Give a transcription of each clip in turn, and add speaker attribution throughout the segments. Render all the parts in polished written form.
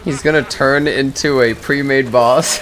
Speaker 1: He's gonna turn into a pre-made boss.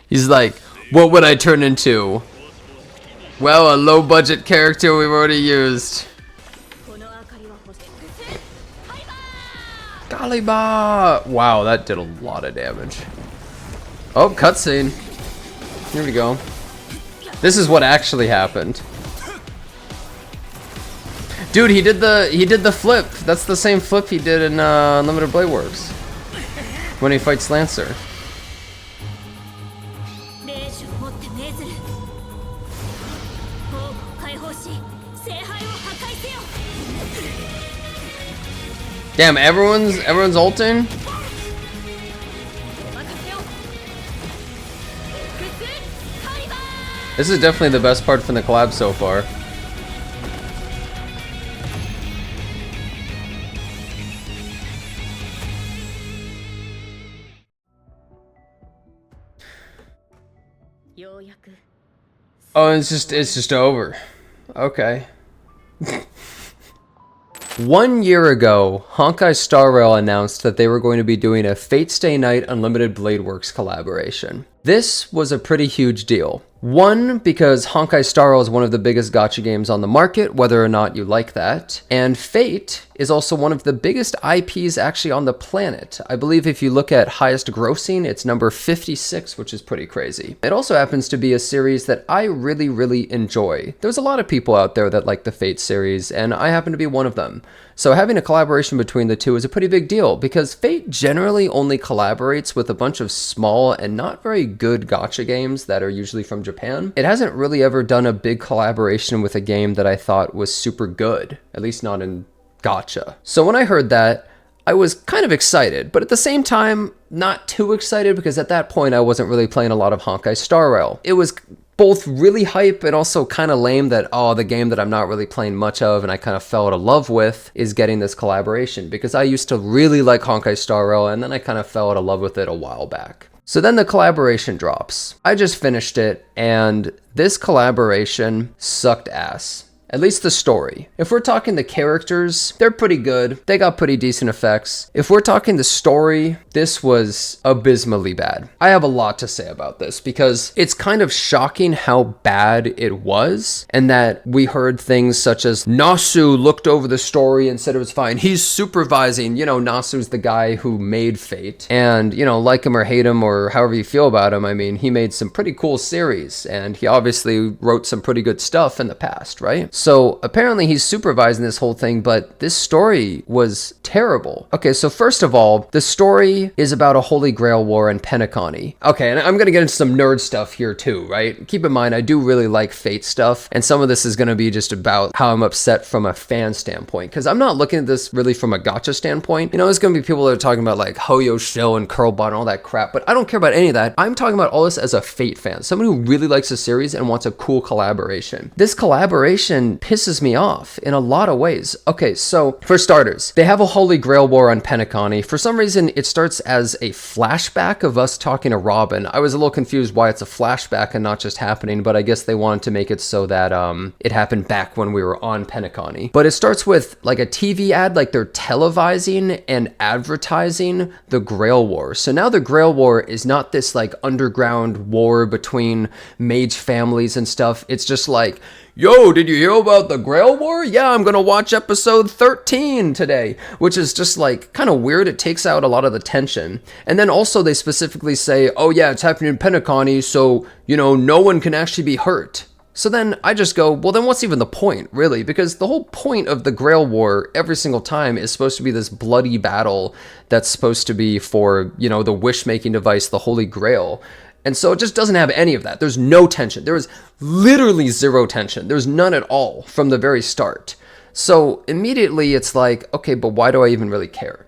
Speaker 1: He's like, what would I turn into? Well, a low-budget character we've already used. Collab! Wow, that did a lot of damage. Oh, cutscene. Here we go. This is what actually happened. Dude, he did the flip. That's the same flip he did in Unlimited Blade Works when he fights Lancer. Damn, everyone's ulting? This is definitely the best part from the collab so far. Oh, it's just over. Okay. 1 year ago, Honkai Star Rail announced that they were going to be doing a Fate Stay Night Unlimited Blade Works collaboration. This was a pretty huge deal. One, because Honkai Star Rail is one of the biggest gacha games on the market, whether or not you like that. And Fate is also one of the biggest IPs actually on the planet. I believe if you look at highest grossing, it's number 56, which is pretty crazy. It also happens to be a series that I really, really enjoy. There's a lot of people out there that like the Fate series, and I happen to be one of them. So having a collaboration between the two is a pretty big deal, because Fate generally only collaborates with a bunch of small and not very good gacha games that are usually from Japan. It hasn't really ever done a big collaboration with a game that I thought was super good, at least not in gacha. So when I heard that, I was kind of excited, but at the same time, not too excited, because at that point I wasn't really playing a lot of Honkai Star Rail. It was both really hype and also kind of lame that, oh, the game that I'm not really playing much of and I kind of fell out of love with is getting this collaboration, because I used to really like Honkai Star Rail and then I kind of fell out of love with it a while back. So then the collaboration drops. I just finished it, and this collaboration sucked ass. At least the story. If we're talking the characters, they're pretty good. They got pretty decent effects. If we're talking the story, this was abysmally bad. I have a lot to say about this, because it's kind of shocking how bad it was, and that we heard things such as Nasu looked over the story and said it was fine. He's supervising. You know, Nasu's the guy who made Fate. And, you know, like him or hate him or however you feel about him, I mean, he made some pretty cool series, and he obviously wrote some pretty good stuff in the past, right? So apparently he's supervising this whole thing, but this story was terrible. Okay, so first of all, the story is about a Holy Grail war in Penacony. Okay, and I'm gonna get into some nerd stuff here too, right? Keep in mind, I do really like Fate stuff, and some of this is gonna be just about how I'm upset from a fan standpoint, because I'm not looking at this really from a gacha standpoint. You know, there's gonna be people that are talking about like Hoyo Shill and Curlbot and all that crap, but I don't care about any of that. I'm talking about all this as a Fate fan, someone who really likes the series and wants a cool collaboration. This collaboration pisses me off in a lot of ways. Okay, so for starters, they have a Holy Grail war on Penacony. For some reason, it starts as a flashback of us talking to Robin. I was a little confused why it's a flashback and not just happening, but I guess they wanted to make it so that it happened back when we were on Penacony. But it starts with like a TV ad, like they're televising and advertising the Grail War. So now the Grail War is not this like underground war between mage families and stuff. It's just like, yo, did you hear about the Grail War? Yeah, I'm gonna watch episode 13 today, which is just like kind of weird. It takes out a lot of the tension. And then also they specifically say, oh yeah, it's happening in Penacony, so, you know, no one can actually be hurt. So then I just go, well, then what's even the point, really? Because the whole point of the Grail War every single time is supposed to be this bloody battle that's supposed to be for, you know, the wish-making device, the Holy Grail. And so it just doesn't have any of that. There's no tension. There is literally zero tension. There's none at all from the very start. So immediately it's like, okay, but why do I even really care?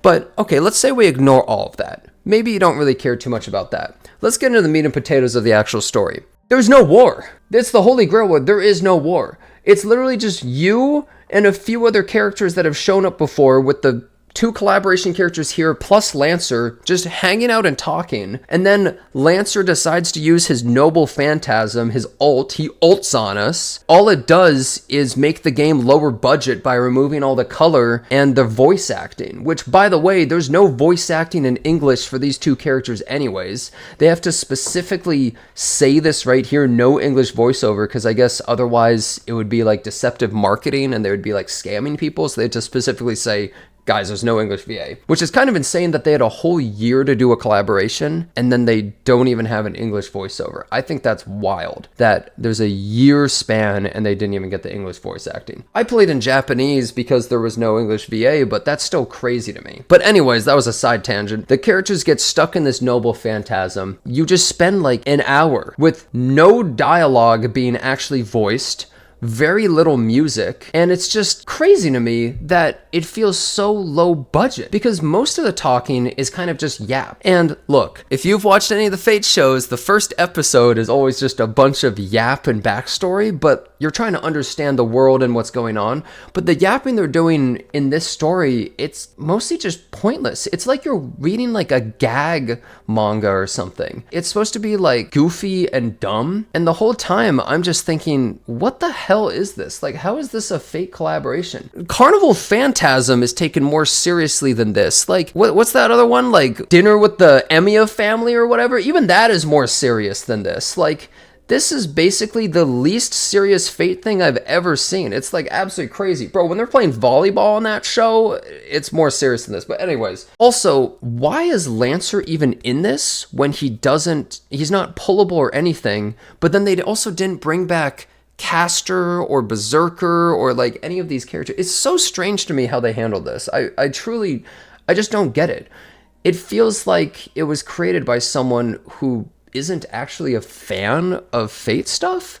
Speaker 1: But okay, let's say we ignore all of that. Maybe you don't really care too much about that. Let's get into the meat and potatoes of the actual story. There's no war. It's the Holy Grail War. There is no war. It's literally just you and a few other characters that have shown up before with the 2 collaboration characters here plus Lancer just hanging out and talking, and then Lancer decides to use his Noble Phantasm, his ult. He ults on us. All it does is make the game lower budget by removing all the color and the voice acting, which, by the way, there's no voice acting in English for these 2 characters anyways. They have to specifically say this right here, no English voiceover, because I guess otherwise it would be like deceptive marketing and they would be like scamming people, so they had to specifically say, guys, there's no English VA, which is kind of insane that they had a whole year to do a collaboration and then they don't even have an English voiceover. I think that's wild that there's a year span and they didn't even get the English voice acting. I played in Japanese because there was no English VA, but that's still crazy to me. But anyways, that was a side tangent. The characters get stuck in this Noble Phantasm. You just spend like an hour with no dialogue being actually voiced, very little music, and it's just crazy to me that it feels so low budget because most of the talking is kind of just yap. And look, if you've watched any of the Fate shows, the first episode is always just a bunch of yap and backstory, but you're trying to understand the world and what's going on. But the yapping they're doing in this story, it's mostly just pointless. It's like you're reading like a gag manga or something. It's supposed to be like goofy and dumb, and the whole time I'm just thinking, what the hell is this? Like, how is this a Fate collaboration? Carnival Phantasm is taken more seriously than this. Like, what's that other one? Like, Dinner with the Emiya Family or whatever? Even that is more serious than this. Like, this is basically the least serious Fate thing I've ever seen. It's like absolutely crazy. Bro, when they're playing volleyball on that show, it's more serious than this. But anyways, also, why is Lancer even in this when he's not pullable or anything, but then they also didn't bring back Caster or Berserker or like any of these characters? It's so strange to me how they handled this. I just don't get it. It feels like it was created by someone who isn't actually a fan of Fate stuff,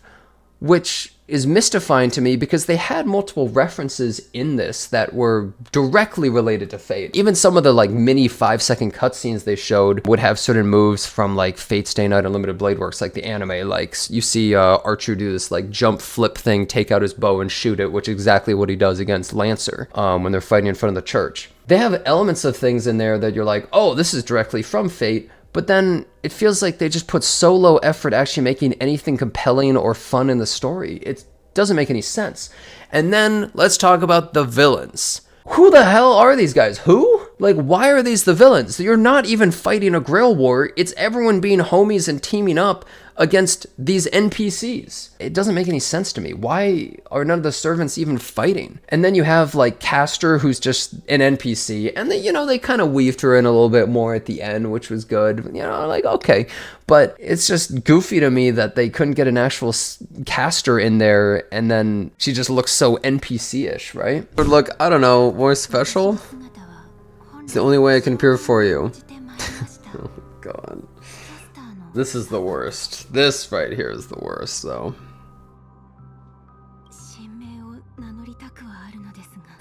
Speaker 1: which is mystifying to me because they had multiple references in this that were directly related to Fate. Even some of the like mini 5-second cutscenes they showed would have certain moves from like Fate Stay Night Unlimited Blade Works, like the anime. Like you see Archer do this like jump flip thing, take out his bow and shoot it, which is exactly what he does against Lancer when they're fighting in front of the church. They have elements of things in there that you're like, oh, this is directly from Fate. But then it feels like they just put so low effort actually making anything compelling or fun in the story. It doesn't make any sense. And then let's talk about the villains. Who the hell are these guys? Who? Like, why are these the villains? You're not even fighting a Grail war. It's everyone being homies and teaming up against these NPCs. It doesn't make any sense to me. Why are none of the servants even fighting? And then you have like Caster, who's just an NPC, and they kind of weaved her in a little bit more at the end, which was good. Like, okay. But it's just goofy to me that they couldn't get an actual Caster in there, and then she just looks so NPC-ish, right? But look, I don't know, more special? It's the only way I can appear for you. Oh, God. This is the worst. This right here is the worst, though.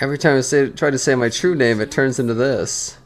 Speaker 1: Every time I try to say my true name, it turns into this.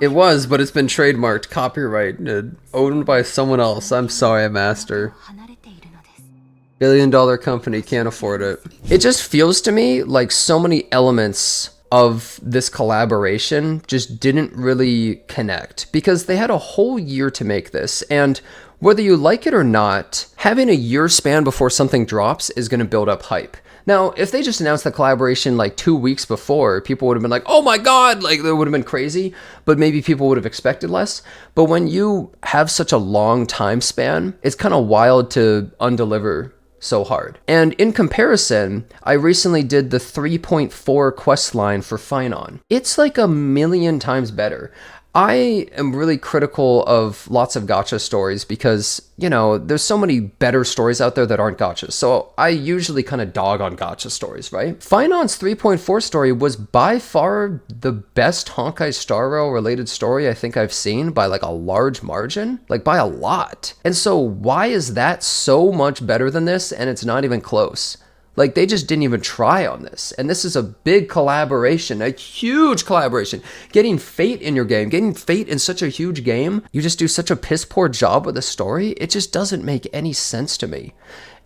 Speaker 1: It was, but it's been trademarked, copyrighted, owned by someone else. I'm sorry, Master. $1 billion company can't afford it. It just feels to me like so many elements of this collaboration just didn't really connect because they had a whole year to make this, and whether you like it or not, having a year span before something drops is going to build up hype. Now, if they just announced the collaboration like 2 weeks before, people would have been like, oh my God, like that would have been crazy, but maybe people would have expected less. But when you have such a long time span, it's kind of wild to undeliver so hard. And in comparison, I recently did the 3.4 quest line for Finon. It's like 1,000,000 times better. I am really critical of lots of gacha stories because, there's so many better stories out there that aren't gachas. So I usually kind of dog on gacha stories, right? Finon's 3.4 story was by far the best Honkai Star Rail related story I think I've seen by like a large margin, like by a lot. And so why is that so much better than this and it's not even close? Like, they just didn't even try on this. And this is a big collaboration, a huge collaboration. Getting Fate in your game, getting Fate in such a huge game, you just do such a piss poor job with the story. It just doesn't make any sense to me.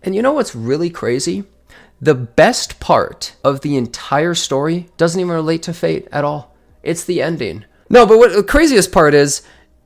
Speaker 1: And you know what's really crazy? The best part of the entire story doesn't even relate to Fate at all. It's the ending. No, but what the craziest part is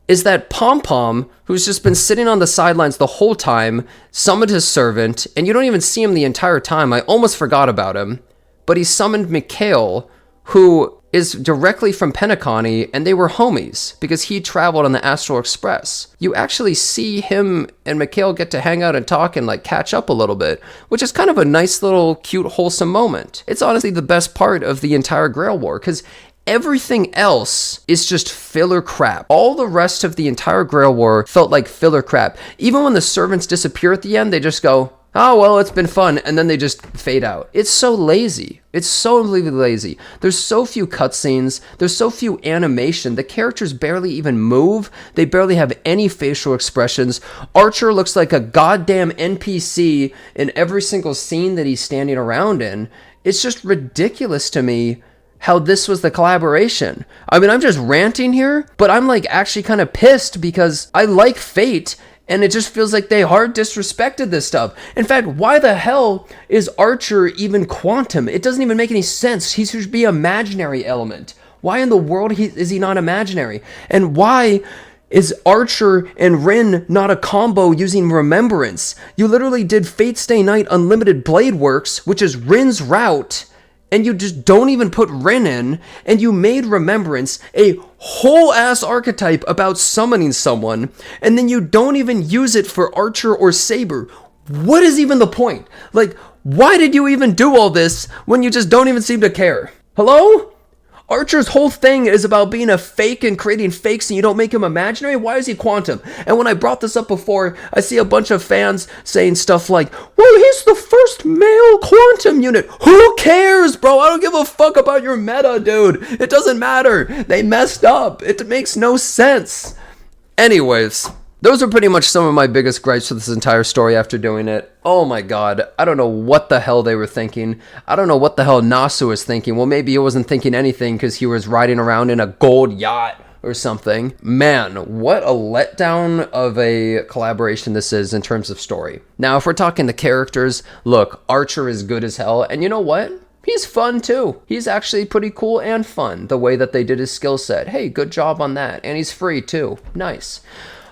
Speaker 1: that Pom Pom, who's just been sitting on the sidelines the whole time, summoned his servant, and you don't even see him the entire time. I almost forgot about him. But he summoned Mikhail, who is directly from Penacony, and they were homies because he traveled on the Astral Express. You actually see him and Mikhail get to hang out and talk and like catch up a little bit, which is kind of a nice little cute wholesome moment. It's honestly the best part of the entire Grail War, because everything else is just filler crap. All the rest of the entire Grail War felt like filler crap. Even when the servants disappear at the end, they just go, oh, well, it's been fun, and then they just fade out. It's so lazy. It's so unbelievably lazy. There's so few cutscenes. There's so few animation. The characters barely even move. They barely have any facial expressions. Archer looks like a goddamn NPC in every single scene that he's standing around in. It's just ridiculous to me how this was the collaboration. I mean, I'm just ranting here, but I'm like actually kind of pissed because I like Fate, and it just feels like they hard disrespected this stuff. In fact, why the hell is Archer even quantum? It doesn't even make any sense. He should be imaginary element. Why in the world is he not imaginary? And why is Archer and Rin not a combo using Remembrance? You literally did Fate Stay Night Unlimited Blade Works, which is Rin's route, and you just don't even put Rin in, and you made Remembrance a whole ass archetype about summoning someone, and then you don't even use it for Archer or Saber. What is even the point? Like, why did you even do all this when you just don't even seem to care? Hello? Archer's whole thing is about being a fake and creating fakes, and you don't make him imaginary? Why is he quantum? And when I brought this up before, I see a bunch of fans saying stuff like, well, he's the first male quantum unit. Who cares, bro? I don't give a fuck about your meta, dude. It doesn't matter. They messed up. It makes no sense. Anyways, those are pretty much some of my biggest gripes with this entire story after doing it. Oh my god, I don't know what the hell they were thinking. I don't know what the hell Nasu was thinking. Well, maybe he wasn't thinking anything because he was riding around in a gold yacht or something. Man, what a letdown of a collaboration this is in terms of story. Now, if we're talking the characters, look, Archer is good as hell, and you know what? He's fun too. He's actually pretty cool and fun, the way that they did his skill set. Hey, good job on that. And he's free too. Nice.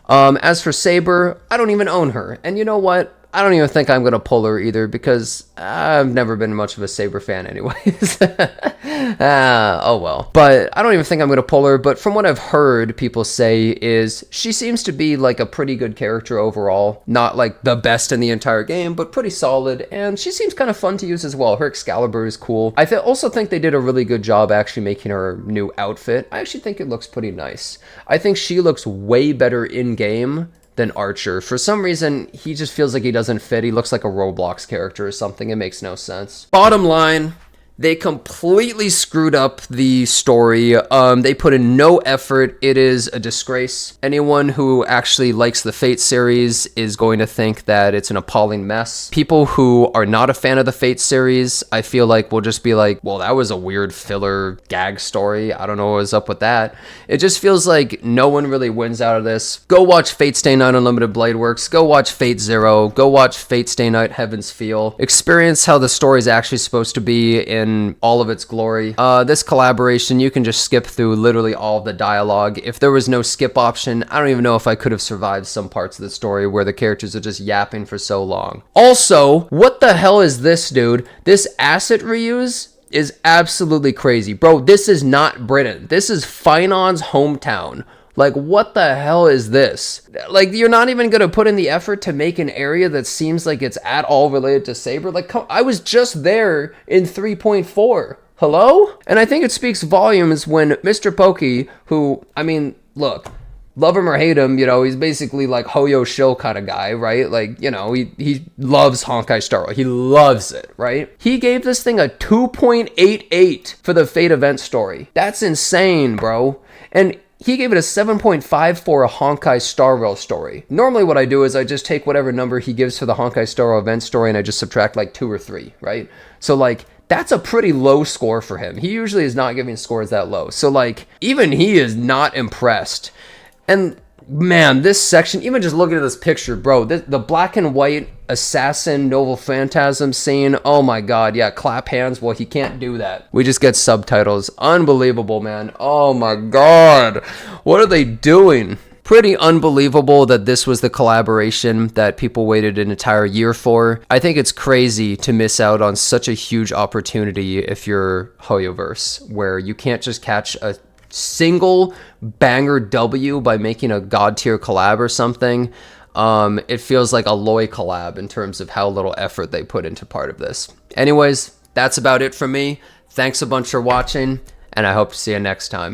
Speaker 1: As for Saber, I don't even own her. And you know what? I don't even think I'm going to pull her either because I've never been much of a Saber fan anyways. Oh well. But I don't even think I'm going to pull her. But from what I've heard people say is she seems to be like a pretty good character overall. Not like the best in the entire game, but pretty solid. And she seems kind of fun to use as well. Her Excalibur is cool. I also think they did a really good job actually making her new outfit. I actually think it looks pretty nice. I think she looks way better in-game than Archer. For some reason, he just feels like he doesn't fit. He looks like a Roblox character or something. It makes no sense. Bottom line, they completely screwed up the story. They put in no effort. It is a disgrace. Anyone who actually likes the Fate series is going to think that it's an appalling mess. People who are not a fan of the Fate series, I feel like will just be like, well, that was a weird filler gag story. I don't know what was up with that. It just feels like no one really wins out of this. Go watch Fate Stay Night Unlimited Blade Works. Go watch Fate Zero. Go watch Fate Stay Night Heaven's Feel. Experience how the story is actually supposed to be in all of its glory. This collaboration, you can just skip through literally all of the dialogue. If there was no skip option, I don't even know if I could have survived some parts of the story where the characters are just yapping for so long. Also, what the hell is this, dude? This asset reuse is absolutely crazy. Bro, this is not Britain. This is Finon's hometown. Like, what the hell is this? Like, you're not even going to put in the effort to make an area that seems like it's at all related to Saber? Like, I was just there in 3.4. Hello? And I think it speaks volumes when Mr. Pokey, who, I mean, look, love him or hate him, you know, he's basically like Hoyo Shill kind of guy, right? Like, you know, he loves Honkai Star Rail. He loves it, right? He gave this thing a 2.88 for the Fate event story. That's insane, bro. And he gave it a 7.5 for a Honkai Star Rail story. Normally what I do is I just take whatever number he gives for the Honkai Star Rail event story and I just subtract like 2 or 3, right? So like, that's a pretty low score for him. He usually is not giving scores that low. So like, even he is not impressed. And Man, this section, even just looking at this picture, bro, the black and white assassin novel phantasm scene, oh my god, yeah, clap hands. Well, he can't do that. We just get subtitles. Unbelievable, man. Oh my god. What are they doing? Pretty unbelievable that this was the collaboration that people waited an entire year for. I think it's crazy to miss out on such a huge opportunity if you're Hoyoverse, where you can't just catch a single banger W by making a god tier collab or something. It feels like a Loy collab in terms of how little effort they put into part of this. Anyways, that's about it from me. Thanks a bunch for watching, and I hope to see you next time.